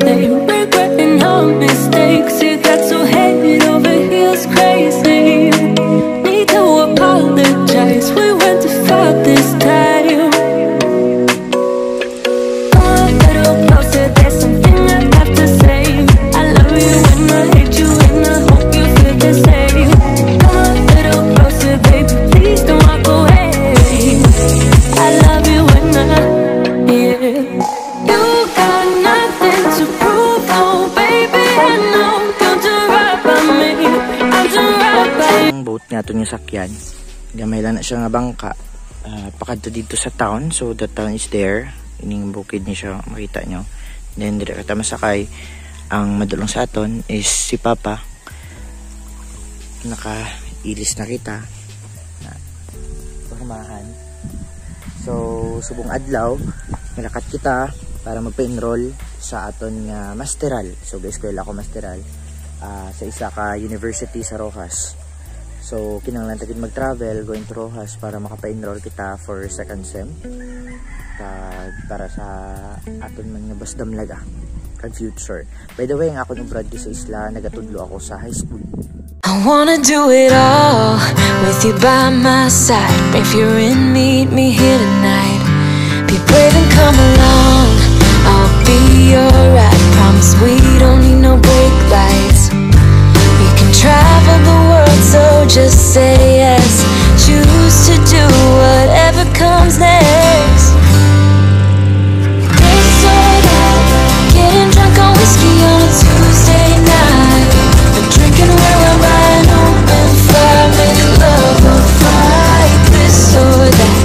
name, regretting our mistakes. It got so head over heels crazy. Need to apologize, we went too far this time. Come a little closer, there's something I have to say. I love you and I hate you and I hope you feel the same. Come a little closer, baby, please don't walk away. I love you and yeah. You got nothing to prove, oh baby, I know you'll do right by me. I'll do right by you. Ang boat nga ito yung sakyan. Gamay lang na siya nga bangka. Pakadto dito sa town. So the town is there. Ining bukid niya siya, makita nyo. Then dire kita masakay. Ang madulong sa aton is si Papa. Naka-ilis na kita. Pagmahan. So subong adlaw, malakat kita para magpa-enroll sa aton nga masteral. So eskwela ko masteral sa isa ka university sa Rojas. So kinahanglan tagid mag-travel going to Rojas para makapa-enroll kita for second sem. Para sa aton man nga basdamlaga kag future. By the way, ang akong brad sa isla, nagatudlo ako sa high school. I wanna do it all with you by my side. If you're in, meet me here tonight. Be brave and come along, I'll be alright. Promise we don't need no brake lights. We can travel the world, so just say yes. Choose to do whatever comes next. This or that, getting drunk on whiskey on a Tuesday night. I'm drinking where I'm by an open fire, make love or fight. This or that,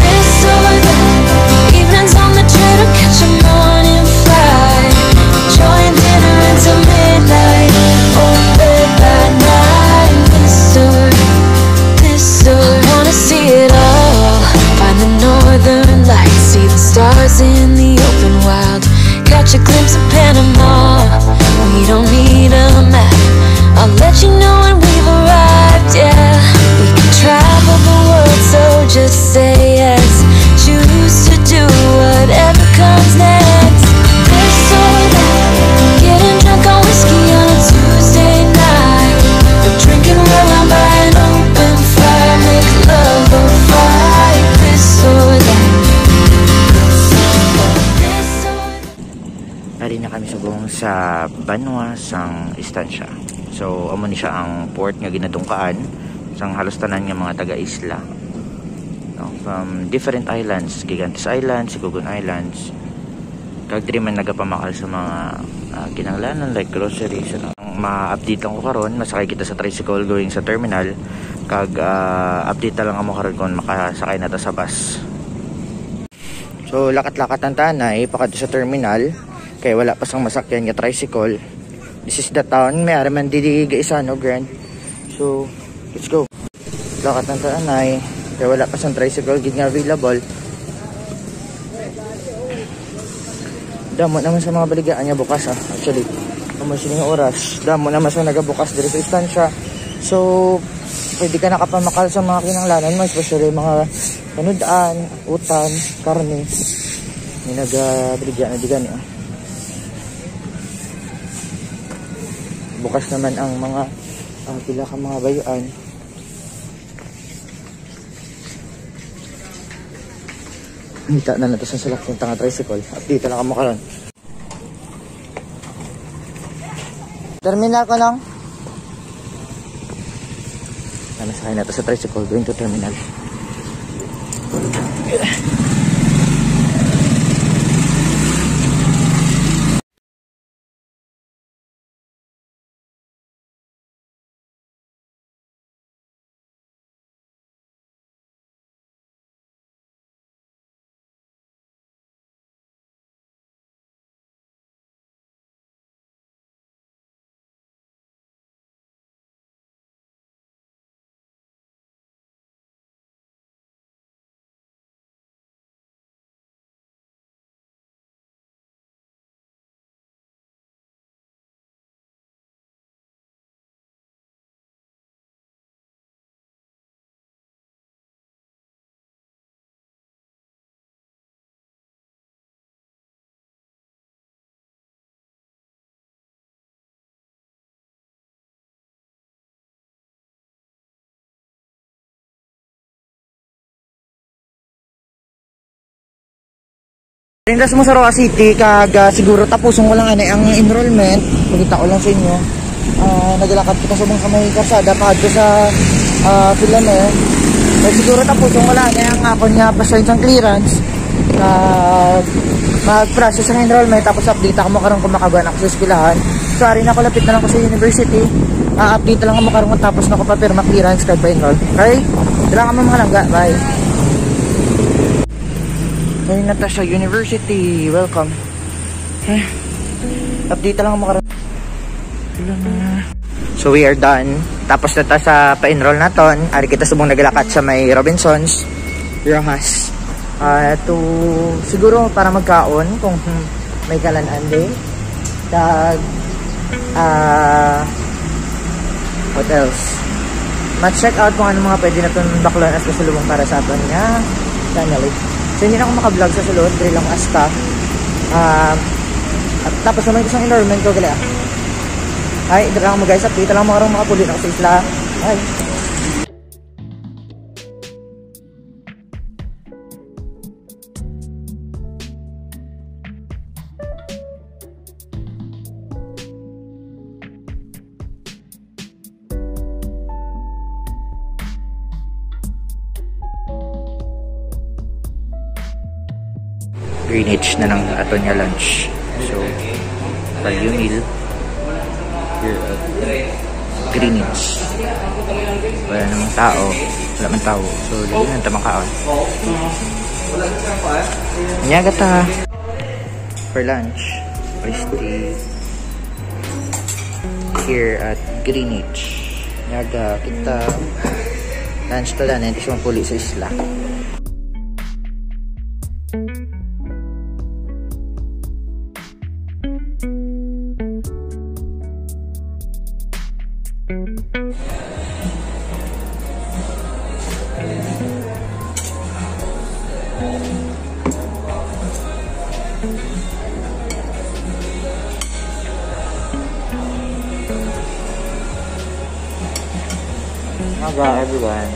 this or that. Evenings on the train or catch a morning flight. Enjoying dinner until midnight, or bed by night. This or I wanna see it all. Find the northern lights, see the stars in the open wild. Catch a glimpse of Panama, we don't need a map. I'll let you know when we've arrived, yeah. We can travel the world, so just say yes. Choose to do whatever comes next. This or that, getting drunk on whiskey on a Tuesday night. We're drinking while I'm by an open fire, make love or fight. This or that. Ari na kami subong sa Banwa sang istansya. So amo ni siya ang port nga ginadungkaan sang halos tanan nga mga taga-isla. No, from different islands, Gigantes Islands, Sigugun Islands. Kag diri man nagapamakal sa mga kinahanglanon like groceries. Ano. Ma-update lang ko karon, masakay kita sa tricycle going sa terminal. Kag update lang amo karon kung makasakay na ta sa bus. So lakat-lakat ang tanay pakadto sa terminal. Kaya wala pa sang masakyan nga tricycle. This is the town. May araman didi Gaisano Grand. So let's go. Lakat ng tanay. Kaya wala pa sang tricycle gid nga available. Damo naman sa mga baligaan niya bukas actually. Amo sining oras. Damo naman sa nagabukas diri sa istansya. So pwede ka nakapamakal sa mga kinahanglanon mo, especially mga panudaan, utan, karne. May nagabaligyan na digan bukas naman ang mga pila ka mga bayuan. Hita na nato sa salak yung tanga tricycle. Update lang kamo karon. Terminal ko lang. Nasakay na to sa tricycle going to terminal. Rindas mo sa Roa City, siguro tapusong ko lang ang enrollment. Pagkita ko lang sa inyo. Naglakad kita sa mga may karsada, paadto sa Philamer. Siguro tapusong ko lang ang ako niya pasensya ang clearance. Mag-process ang enrollment, tapos update ako makaroon kung makagawa ako sa eskwelahan. Sorry na ako, lapit na lang ko sa university. Update lang ako makaroon tapos na ako papirma clearance card pa enroll. Okay? Dala ka mga langga. Bye! Ay, Natasha University. Welcome. Update lang ako makaroon. So we are done. Tapos na ta sa pa-enroll naton. Ari kita subong naglakat sa may Robinsons, Rojas. Siguro para magkaon kung may kalan-an din. What else? Ma-check out kung ano mga pwede na itong baklon as kasulubong para sa atin nga channel. So hindi na ako maka-vlog sa sulod, dahil lang as staff. At tapos naman isang enrollment ko gali. Ay, dito lang mo guys, update lang mo karong mga pulit ako sa isla. Bye! Greenwich na lang ato niya lunch. So, value meal here at Greenwich. Wala namang tao. Wala man tao. So, lagi na tamang kaon. Nyaga ta. For lunch, we stay here at Greenwich. Nyaga, kita lunch to lang. Hindi siya mapuli sa isla. Bye everyone.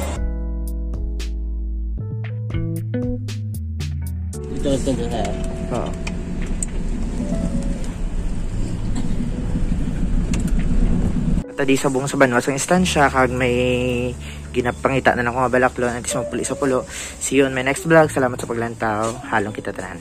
Ito na. Oo. Tadi sa buong sa Banwas ang istansya kag may ginapangita na lang kung mabalaklo antes magpuli sa pulo. See you on my next vlog. Salamat sa paglantaw. Halong kita tanan.